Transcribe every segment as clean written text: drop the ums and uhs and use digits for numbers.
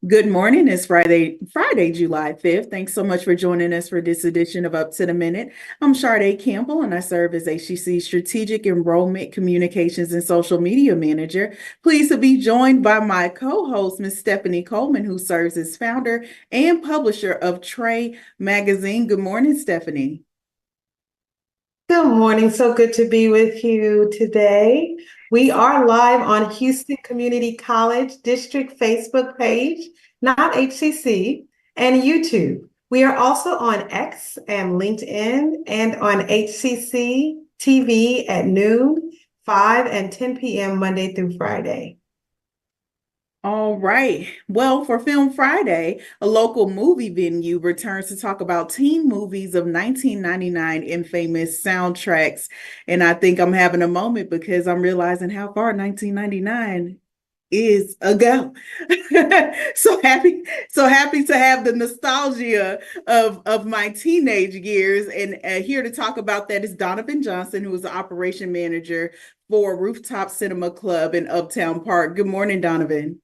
Good morning. It's Friday, July 5th. Thanks so much for joining us for this edition of Up to the Minute. I'm Sade Campbell, and I serve as HCC Strategic Enrollment Communications and Social Media Manager. Pleased to be joined by my co-host, Ms. Stephanie Coleman, who serves as founder and publisher of Trey Magazine. Good morning, Stephanie. Good morning. So good to be with you today. We are live on Houston Community College District Facebook page, not HCC, and YouTube. We are also on X and LinkedIn and on HCC TV at noon, 5 and 10 p.m. Monday through Friday. All right. Well, for Film Friday, a local movie venue returns to talk about teen movies of 1999 and famous soundtracks. And I think I'm having a moment because I'm realizing how far 1999 is ago. So happy to have the nostalgia of my teenage years. And here to talk about that is Donovan Johnson, who is the operation manager for Rooftop Cinema Club in Uptown Park. Good morning, Donovan.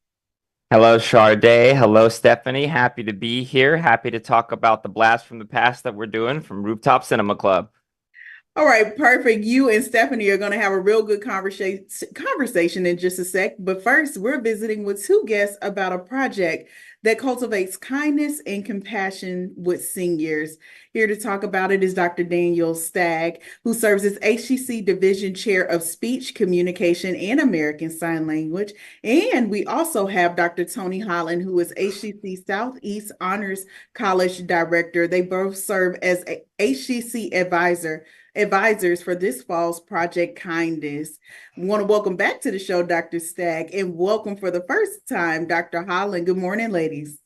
Hello, Sade. Hello, Stephanie. Happy to be here. Happy to talk about the blast from the past that we're doing from Rooftop Cinema Club. All right, perfect. You and Stephanie are going to have a real good conversation in just a sec. But first, we're visiting with two guests about a project that cultivates kindness and compassion with seniors. Here to talk about it is Dr. Danielle Stagg, who serves as HCC Division Chair of Speech, Communication, and American Sign Language. And we also have Dr. Toni Holland, who is HCC Southeast Honors College Director. They both serve as HCC advisors for this fall's Project Kindness. I want to welcome back to the show, Dr. Stagg, and welcome for the first time, Dr. Holland. Good morning, ladies.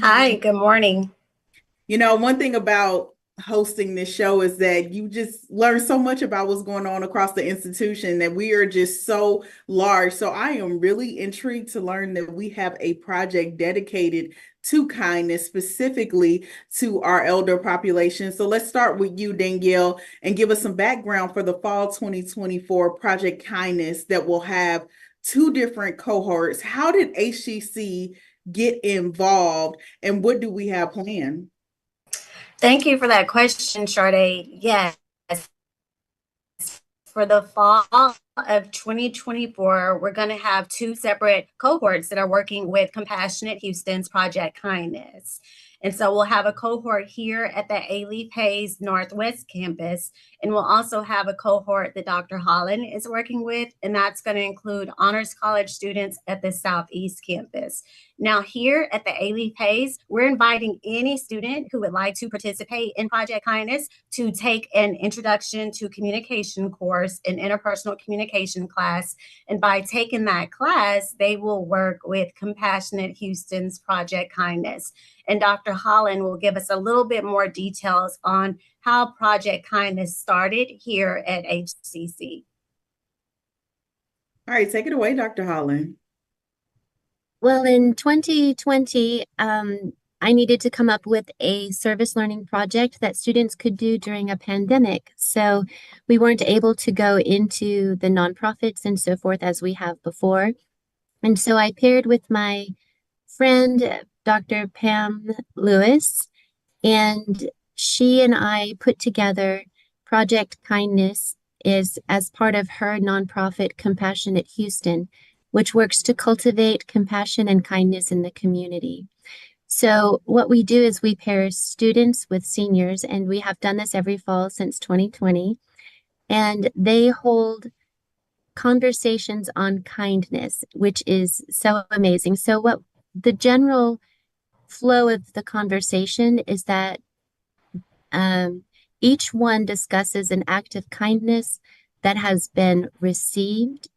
Hi, good morning. You know, one thing about hosting this show is that you just learn so much about what's going on across the institution, that we are just so large. So I am really intrigued to learn that we have a project dedicated to kindness, specifically to our elder population. So let's start with you, Danielle, and give us some background for the fall 2024 Project Kindness that will have two different cohorts. How did HCC get involved, and what do we have planned? Thank you for that question, Sade. Yes, for the fall of 2024, we're going to have two separate cohorts that are working with Compassionate Houston's Project Kindness. And so we'll have a cohort here at the A. Hayes Northwest campus, and we'll also have a cohort that Dr. Holland is working with, and that's going to include Honors College students at the Southeast campus. Now, here at the A. Hayes, we're inviting any student who would like to participate in Project Kindness to take an Introduction to Communication course, an interpersonal communication class. And by taking that class, they will work with Compassionate Houston's Project Kindness. And Dr. Holland will give us a little bit more details on how Project Kindness started here at HCC. All right, take it away, Dr. Holland. Well, in 2020, I needed to come up with a service learning project that students could do during a pandemic. So we weren't able to go into the nonprofits and so forth as we have before. And so I paired with my friend, Dr. Pam Lewis, and she and I put together Project Kindness as part of her nonprofit Compassionate Houston, which works to cultivate compassion and kindness in the community. So what we do is we pair students with seniors, and we have done this every fall since 2020, and they hold conversations on kindness, which is so amazing. So what the general flow of the conversation is that each one discusses an act of kindness that has been received,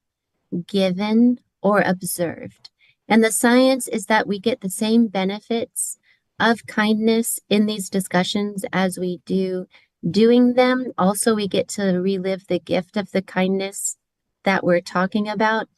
given, or observed. And the science is that we get the same benefits of kindness in these discussions as we do doing them. Also, we get to relive the gift of the kindness that we're talking about.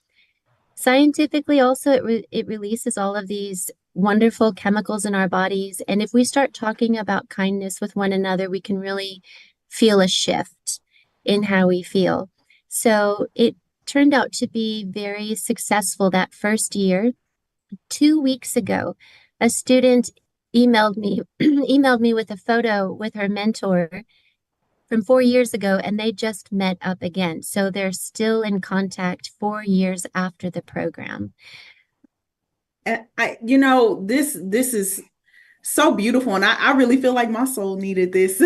Scientifically, also, it releases all of these wonderful chemicals in our bodies. And if we start talking about kindness with one another, we can really feel a shift in how we feel. So it turned out to be very successful that first year. 2 weeks ago, a student emailed me emailed me with a photo with her mentor from 4 years ago, and they just met up again. So they're still in contact 4 years after the program. And this is so beautiful, and I really feel like my soul needed this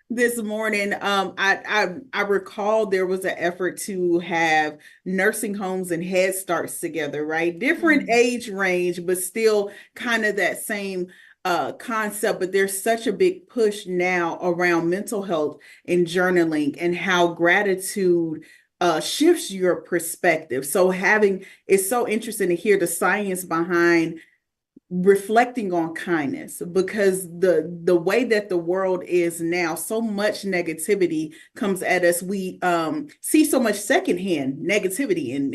this morning. I recall there was an effort to have nursing homes and Head Starts together, right? Different age range, but still kind of that same concept. But there's such a big push now around mental health and journaling and how gratitude shifts your perspective. So it's so interesting to hear the science behind reflecting on kindness, because the way that the world is now, so much negativity comes at us. We see so much secondhand negativity in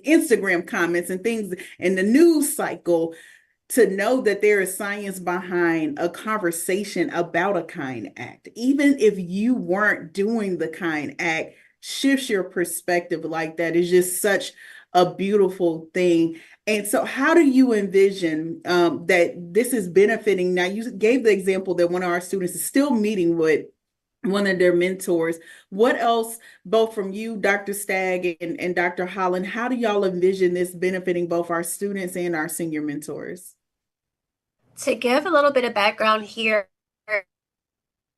Instagram comments and things in the news cycle. To know that there is science behind a conversation about a kind act, even if you weren't doing the kind act, shifts your perspective like that, is just such a beautiful thing. And so how do you envision that this is benefiting? Now, you gave the example that one of our students is still meeting with one of their mentors. What else, both from you, Dr. Stagg, and Dr. Holland, how do y'all envision this benefiting both our students and our senior mentors? To give a little bit of background here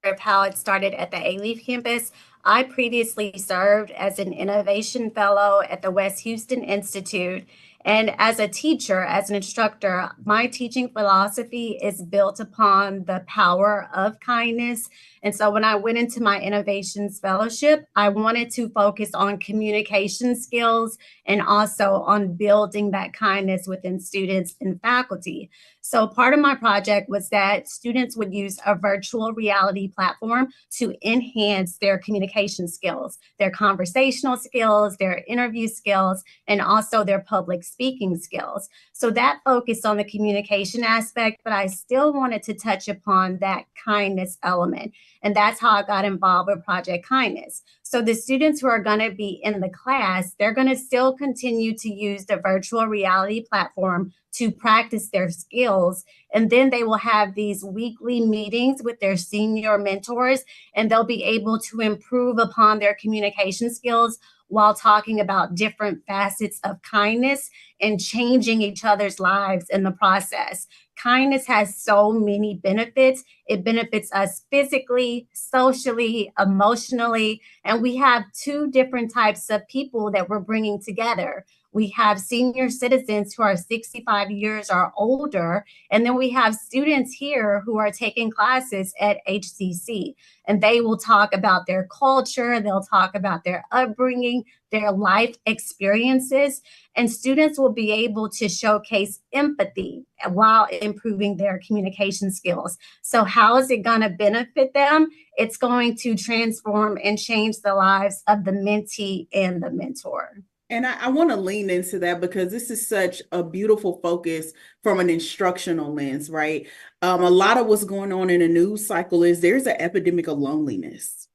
of how it started at the A-Leaf campus, I previously served as an innovation fellow at the West Houston Institute. And as a teacher, as an instructor, my teaching philosophy is built upon the power of kindness. And so when I went into my innovations fellowship, I wanted to focus on communication skills and also on building that kindness within students and faculty. So part of my project was that students would use a virtual reality platform to enhance their communication skills, their conversational skills, their interview skills, and also their public speaking skills. So that focused on the communication aspect, but I still wanted to touch upon that kindness element. And that's how I got involved with Project Kindness. So the students who are going to be in the class, they're going to still continue to use the virtual reality platform to practice their skills. And then they will have these weekly meetings with their senior mentors, and they'll be able to improve upon their communication skills while talking about different facets of kindness and changing each other's lives in the process. Kindness has so many benefits. It benefits us physically, socially, emotionally, and we have two different types of people that we're bringing together. We have senior citizens who are 65 years or older, and then we have students here who are taking classes at HCC, and they will talk about their culture, they'll talk about their upbringing, their life experiences, and students will be able to showcase empathy while improving their communication skills. So how is it going to benefit them? It's going to transform and change the lives of the mentee and the mentor. And I want to lean into that because this is such a beautiful focus from an instructional lens, right? A lot of what's going on in the news cycle is there's an epidemic of loneliness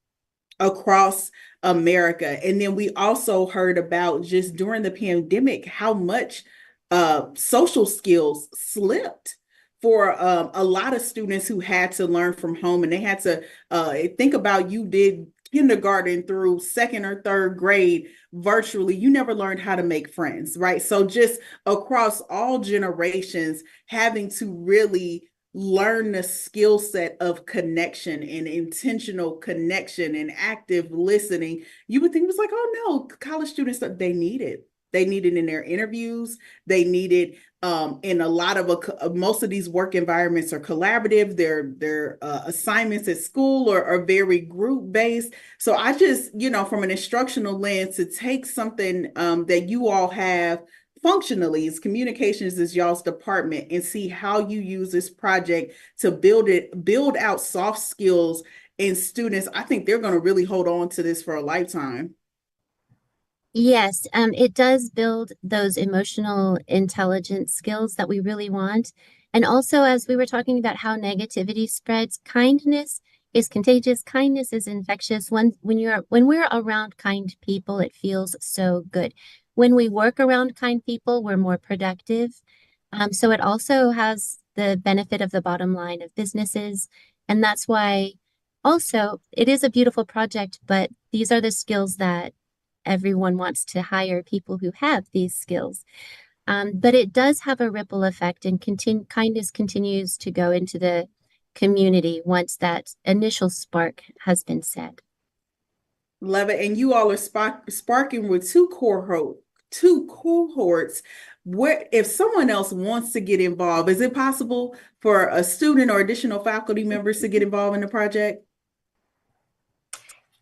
across America. And then we also heard about, just during the pandemic, how much social skills slipped for a lot of students who had to learn from home. And they had to think about, you did kindergarten through second or third grade virtually. You never learned how to make friends, right? So just across all generations, having to really learn the skill set of connection and intentional connection and active listening. You would think it was like, oh no, college students, they need it. They need it in their interviews. They need it in a lot of most of these work environments are collaborative. Their assignments at school are very group based. So I just, from an instructional lens, to take something that you all have functionally, as communications is y'all's department, and see how you use this project to build out soft skills in students. I think they're going to really hold on to this for a lifetime. Yes, it does build those emotional intelligence skills that we really want. And also, as we were talking about how negativity spreads, kindness is contagious. Kindness is infectious. When we're around kind people, it feels so good. when we work around kind people, we're more productive. So it also has the benefit of the bottom line of businesses. And that's why also it is a beautiful project, but these are the skills that everyone wants to hire people who have these skills. But it does have a ripple effect, and kindness continues to go into the community once that initial spark has been set. Love it. And you all are sparking with two cohorts. Where, if someone else wants to get involved, is it possible for a student or additional faculty members to get involved in the project?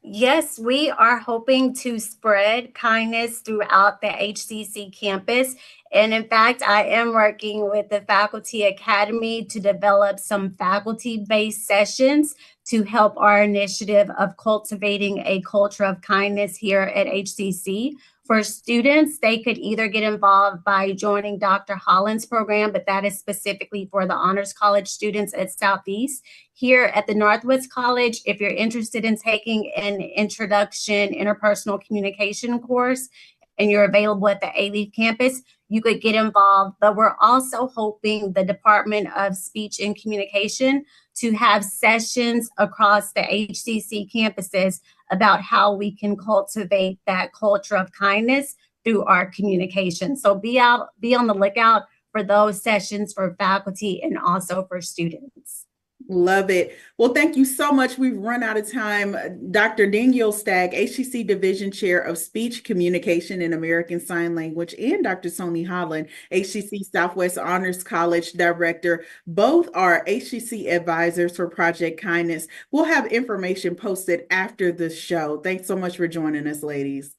Yes, we are hoping to spread kindness throughout the HCC campus. And in fact, I am working with the Faculty Academy to develop some faculty-based sessions to help our initiative of cultivating a culture of kindness here at HCC. For students, they could either get involved by joining Dr. Holland's program, but that is specifically for the Honors College students at Southeast. Here at the Northwest College, if you're interested in taking an introduction interpersonal communication course and you're available at the A-Leaf campus, you could get involved. But we're also hoping the Department of Speech and Communication to have sessions across the HCC campuses about how we can cultivate that culture of kindness through our communication. So be on the lookout for those sessions for faculty and also for students. Love it. Well, thank you so much. We've run out of time. Dr. Danielle Stagg, HCC Division Chair of Speech, Communication, and American Sign Language, and Dr. Toni Holland, HCC Southwest Honors College Director. Both are HCC advisors for Project Kindness. We'll have information posted after the show. Thanks so much for joining us, ladies.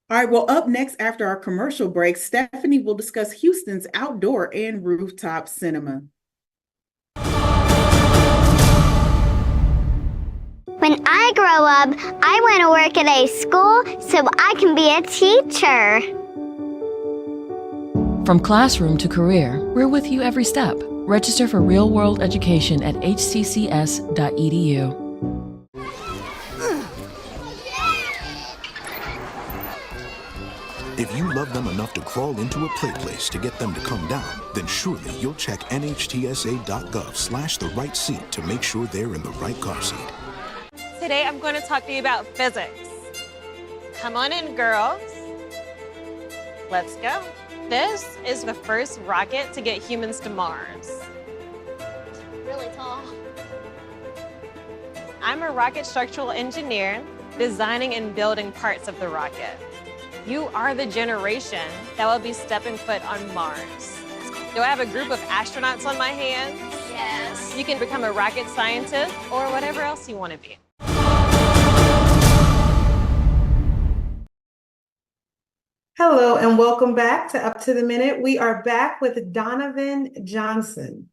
All right, well, up next after our commercial break, Stephanie will discuss Houston's outdoor and rooftop cinema. When I grow up, I want to work at a school so I can be a teacher. From classroom to career, we're with you every step. Register for real-world education at hccs.edu. If you love them enough to crawl into a play place to get them to come down, then surely you'll check nhtsa.gov/the right seat to make sure they're in the right car seat. Today I'm going to talk to you about physics. Come on in, girls. Let's go. This is the first rocket to get humans to Mars. Really tall. I'm a rocket structural engineer, designing and building parts of the rocket. You are the generation that will be stepping foot on Mars. Do I have a group of astronauts on my hands? Yes. You can become a rocket scientist or whatever else you want to be. Hello and welcome back to Up to the Minute. We are back with Donovan Johnson,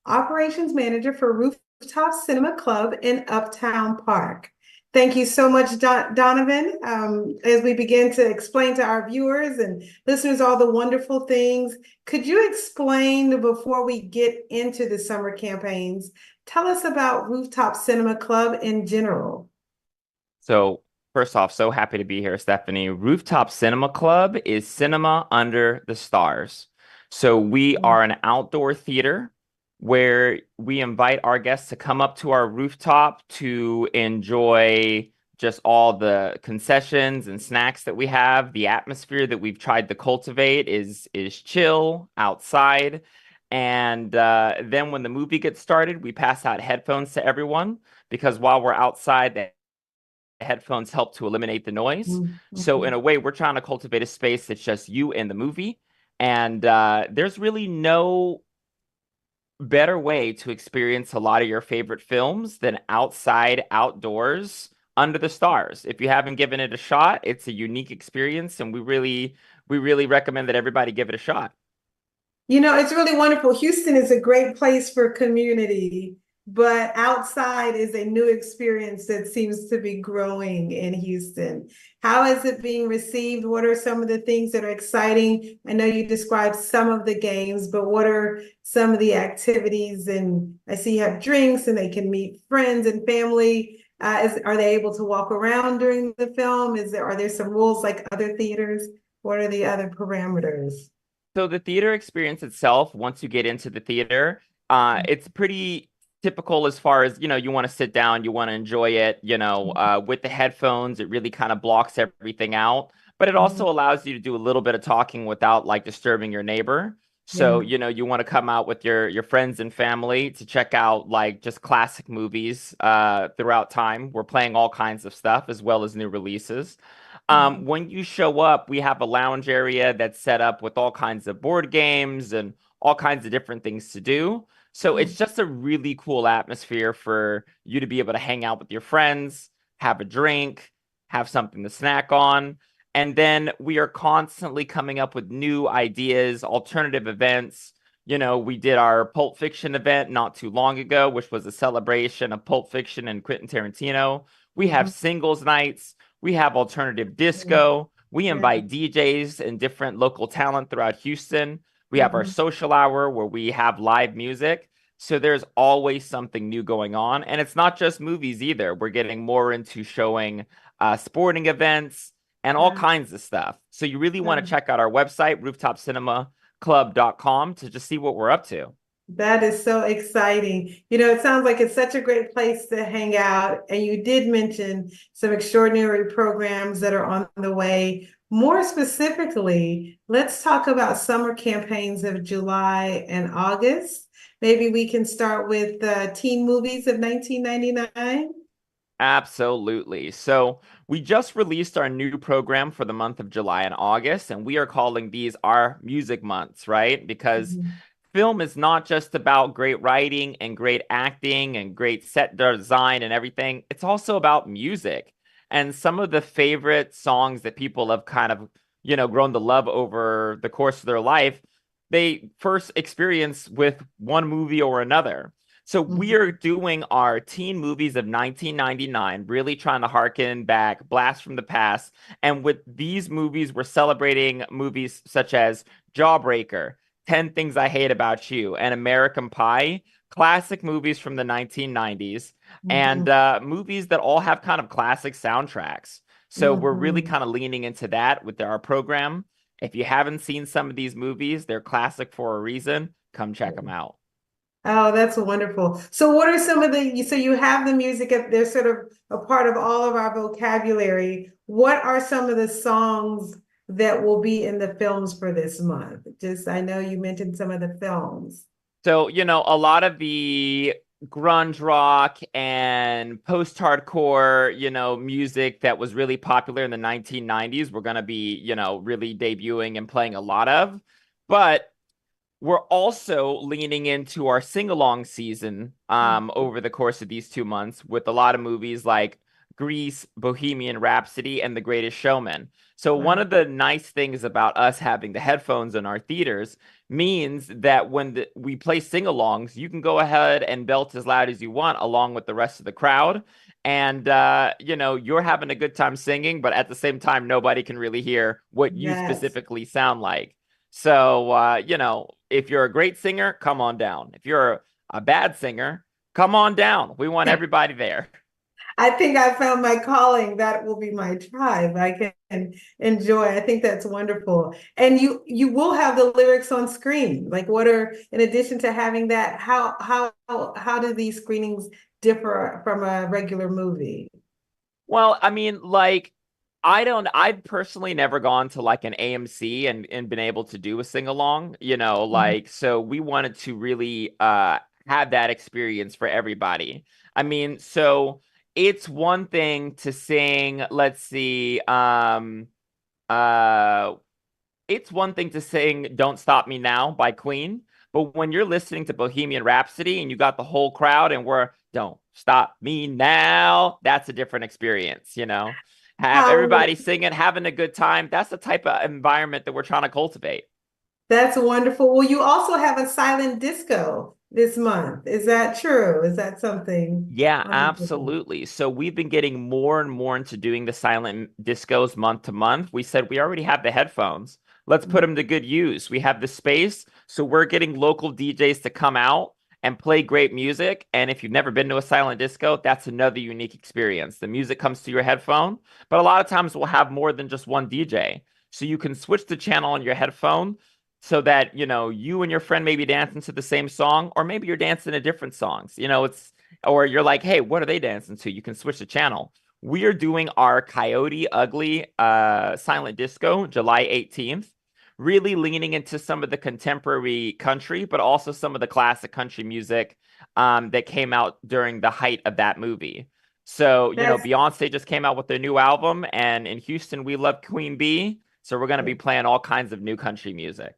Operations Manager for Rooftop Cinema Club in Uptown Park. Thank you so much, Donovan. As we begin to explain to our viewers and listeners all the wonderful things, could you explain before we get into the summer campaigns, tell us about Rooftop Cinema Club in general? So first off, so happy to be here, Stephanie. Rooftop Cinema Club is cinema under the stars. So we are an outdoor theater where we invite our guests to come up to our rooftop to enjoy just all the concessions and snacks that we have. The atmosphere that we've tried to cultivate is chill outside. And then when the movie gets started, we pass out headphones to everyone because while we're outside, the headphones help to eliminate the noise. Mm-hmm. So in a way, we're trying to cultivate a space that's just you and the movie. And there's really no better way to experience a lot of your favorite films than outside, outdoors, under the stars. If you haven't given it a shot, it's a unique experience, and we really recommend that everybody give it a shot. You know, it's really wonderful. Houston is a great place for community, but outside is a new experience that seems to be growing in Houston. How is it being received? What are some of the things that are exciting? I know you described some of the games, but what are some of the activities? And I see you have drinks and they can meet friends and family. Are they able to walk around during the film? Are there some rules like other theaters? What are the other parameters? So the theater experience itself, once you get into the theater, it's pretty typical as far as, you want to sit down, you want to enjoy it, with the headphones, it really kind of blocks everything out. But it also allows you to do a little bit of talking without like disturbing your neighbor. So, you want to come out with your friends and family to check out like just classic movies throughout time. We're playing all kinds of stuff as well as new releases. When you show up, we have a lounge area that's set up with all kinds of board games and all kinds of different things to do. So it's just a really cool atmosphere for you to be able to hang out with your friends, have a drink, have something to snack on. And then we are constantly coming up with new ideas, alternative events. We did our Pulp Fiction event not too long ago, which was a celebration of Pulp Fiction and Quentin Tarantino. We have singles nights. We have alternative disco. We invite DJs and different local talent throughout Houston. We have our social hour where we have live music. So there's always something new going on. And it's not just movies either. We're getting more into showing sporting events and all kinds of stuff. So you really want to check out our website, rooftopcinemaclub.com, to just see what we're up to. That is so exciting. It sounds like it's such a great place to hang out. And you did mention some extraordinary programs that are on the way. More specifically, let's talk about summer campaigns of July and August. Maybe we can start with teen movies of 1999. Absolutely. So we just released our new program for the month of July and August, and we are calling these our music months, right? Because film is not just about great writing and great acting and great set design and everything. It's also about music. And some of the favorite songs that people have kind of, grown to love over the course of their life, they first experience with one movie or another. So we are doing our teen movies of 1999, really trying to harken back, blast from the past. And with these movies, we're celebrating movies such as Jawbreaker, 10 Things I Hate About You, and American Pie, classic movies from the 1990s, and movies that all have kind of classic soundtracks. So we're really kind of leaning into that with our program. If you haven't seen some of these movies, they're classic for a reason. Come check them out. Oh, that's wonderful. So what are some of so you have the music, they're sort of a part of all of our vocabulary. What are some of the songs that will be in the films for this month? I know you mentioned some of the films. So, a lot of the grunge rock and post-hardcore, music that was really popular in the 1990s, we're going to be, really debuting and playing a lot of. But we're also leaning into our sing-along season over the course of these 2 months with a lot of movies like Grease, Bohemian Rhapsody, and The Greatest Showman. So one of the nice things about us having the headphones in our theaters means that when we play sing-alongs, you can go ahead and belt as loud as you want along with the rest of the crowd. And, you're having a good time singing, but at the same time, nobody can really hear what you specifically sound like. So, if you're a great singer, come on down. If you're a bad singer, come on down. We want everybody there. I think I found my calling. That will be my tribe. I can enjoy. I think that's wonderful. And you will have the lyrics on screen. Like, what are, in addition to having that, how do these screenings differ from a regular movie? Well, I mean, I've personally never gone to like an AMC and been able to do a sing along, so we wanted to really have that experience for everybody. I mean, so it's one thing to sing, let's see, it's one thing to sing Don't Stop Me Now by Queen, but when you're listening to Bohemian Rhapsody and you got the whole crowd and we're Don't Stop Me Now, that's a different experience, Have everybody singing, having a good time. That's the type of environment that we're trying to cultivate. That's wonderful. Well, you also have a silent disco this month. Is that true? Is that something? Yeah, absolutely. So we've been getting more and more into doing the silent discos month to month. We said we already have the headphones. Let's put them to good use. We have the space. So we're getting local DJs to come out and play great music. And if you've never been to a silent disco, that's another unique experience. The music comes to your headphone, but a lot of times we'll have more than just one DJ. So you can switch the channel on your headphone so that, you and your friend may be dancing to the same song, or maybe you're dancing to different songs. Or you're like, hey, what are they dancing to? You can switch the channel. We are doing our Coyote Ugly silent disco July 18th, really leaning into some of the contemporary country, but also some of the classic country music that came out during the height of that movie. So, Beyonce just came out with their new album, and in Houston, we love Queen Bee. So we're going to be playing all kinds of new country music.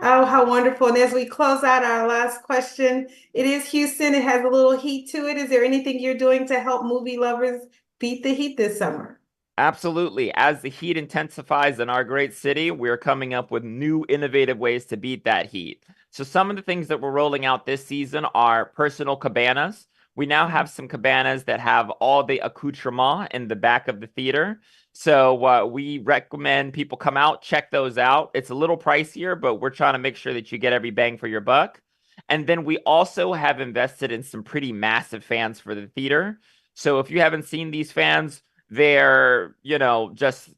Oh, how wonderful. And as we close out our last question, it is Houston. It has a little heat to it. Is there anything you're doing to help movie lovers beat the heat this summer? Absolutely. As the heat intensifies in our great city, we're coming up with new innovative ways to beat that heat. So some of the things that we're rolling out this season are personal cabanas. We now have some cabanas that have all the accoutrement in the back of the theater. So we recommend people come out, check those out. It's a little pricier, but we're trying to make sure that you get every bang for your buck. And then we also have invested in some pretty massive fans for the theater. So if you haven't seen these fans, they're, just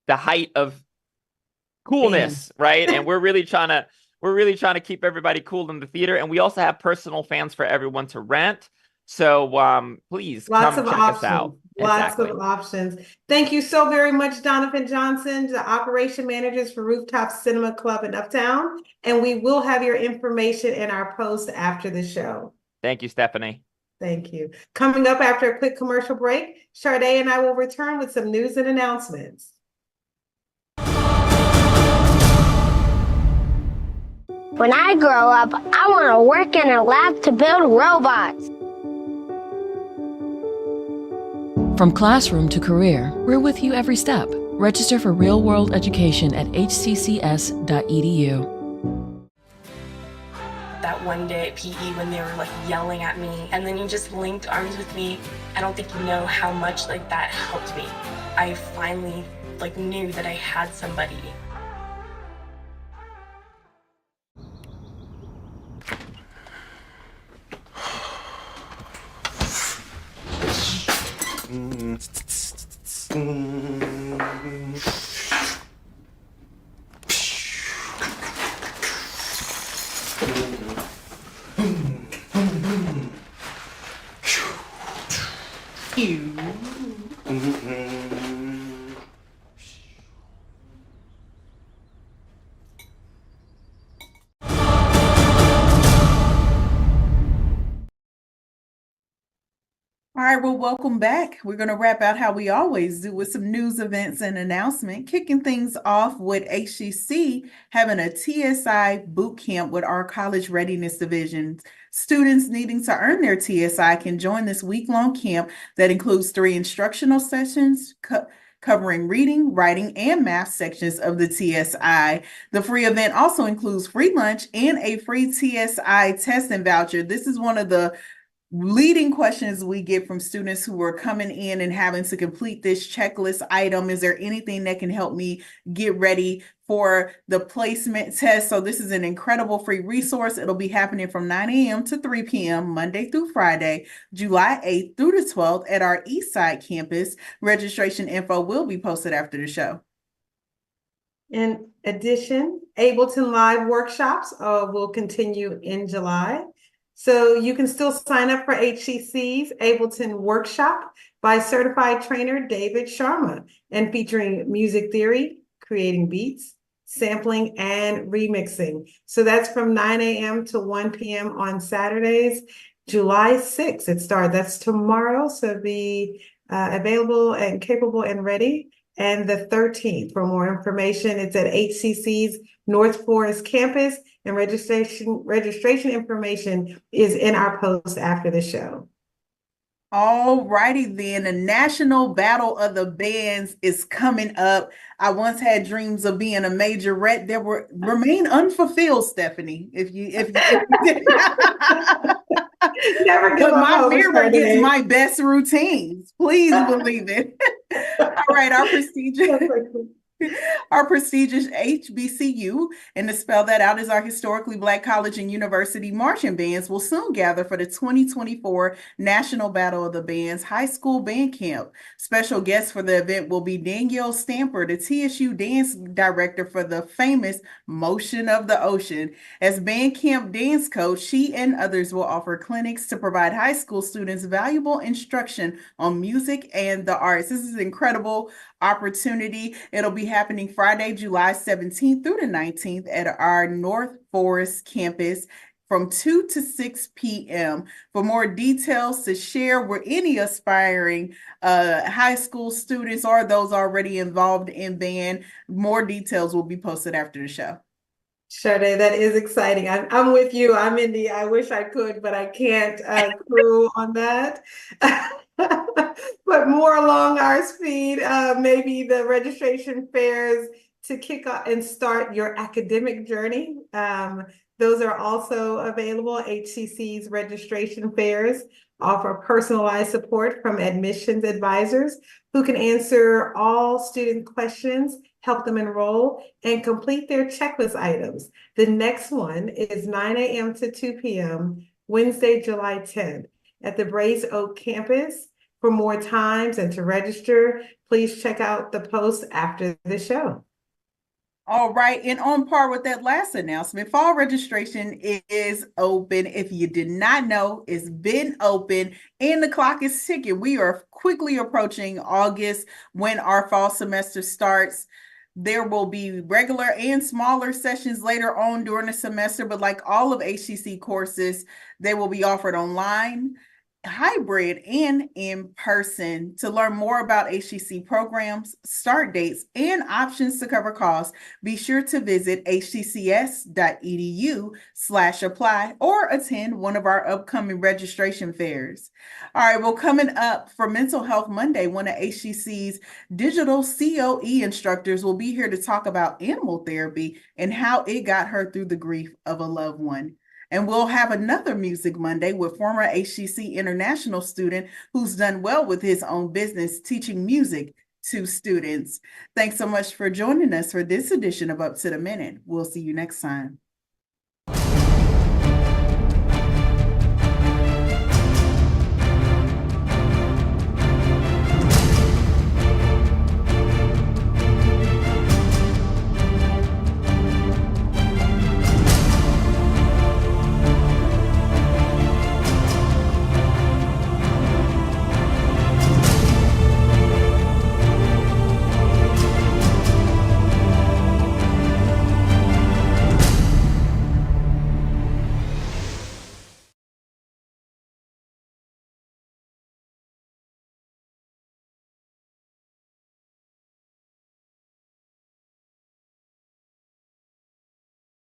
the height of coolness, right? And we're really trying to keep everybody cool in the theater. And we also have personal fans for everyone to rent. So please come check us out. Lots of options. Thank you so very much, Donovan Johnson, the operation managers for Rooftop Cinema Club in Uptown. And we will have your information in our post after the show. Thank you, Stephanie. Thank you. Coming up after a quick commercial break, Sade and I will return with some news and announcements. When I grow up, I want to work in a lab to build robots. From classroom to career, we're with you every step. Register for real-world education at hccs.edu. That one day at PE when they were yelling at me, and then you just linked arms with me. I don't think you know how much that helped me. I finally knew that I had somebody. All right, well, welcome back. We're going to wrap out how we always do with some news, events, and announcement, kicking things off with HCC having a TSI boot camp with our college readiness divisions. Students needing to earn their TSI can join this week-long camp that includes 3 instructional sessions covering reading, writing, and math sections of the TSI. The free event also includes free lunch and a free TSI testing voucher. This is one of the leading questions we get from students who are coming in and having to complete this checklist item. Is there anything that can help me get ready for the placement test? So this is an incredible free resource. It'll be happening from 9 a.m. to 3 p.m. Monday through Friday, July 8th through the 12th at our Eastside campus. Registration info will be posted after the show. In addition, Ableton Live workshops will continue in July. So you can still sign up for HCC's Ableton Workshop by certified trainer David Sharma, and featuring music theory, creating beats, sampling, and remixing. So that's from 9 a.m. to 1 p.m. on Saturdays. July 6th it starts. That's tomorrow. So be available and capable and ready. And the 13th, for more information, it's at HCC's North Forest campus, and registration information is in our post after the show. All righty then, the National Battle of the Bands is coming up. I once had dreams of being a majorette that remain unfulfilled, Stephanie. If you Never give but my up, mirror gets my best routines. Please believe it. All right, our Our prestigious HBCU, and to spell that out is our historically Black college and university marching bands, will soon gather for the 2024 National Battle of the Bands High School Band Camp. Special guests for the event will be Danielle Stamper, the TSU dance director for the famous Motion of the Ocean. As band camp dance coach, she and others will offer clinics to provide high school students valuable instruction on music and the arts. This is an incredible opportunity. It'll be happening Friday, July 17th through the 19th at our North Forest campus from 2 to 6 p.m. For more details to share with any aspiring high school students or those already involved in band, more details will be posted after the show. Sade, that is exciting. I'm with you. I'm in the I wish I could, but I can't crew on that. But more along our speed, maybe the registration fairs to kick off and start your academic journey. Those are also available. HCC's registration fairs offer personalized support from admissions advisors who can answer all student questions, help them enroll, and complete their checklist items. The next one is 9 a.m. to 2 p.m., Wednesday, July 10th at the Braes Oak campus. For more times and to register, please check out the post after the show. All right, and on par with that last announcement, fall registration is open. If you did not know, it's been open and the clock is ticking. We are quickly approaching August when our fall semester starts. There will be regular and smaller sessions later on during the semester, but like all of HCC courses, they will be offered online, hybrid, and in person. To learn more about HCC programs, start dates, and options to cover costs, be sure to visit hccs.edu/apply or attend one of our upcoming registration fairs. All right, well, coming up for Mental Health Monday, one of HCC's digital COE instructors will be here to talk about animal therapy and how it got her through the grief of a loved one. And we'll have another Music Monday with former HCC international student who's done well with his own business teaching music to students. Thanks so much for joining us for this edition of Up to the Minute. We'll see you next time.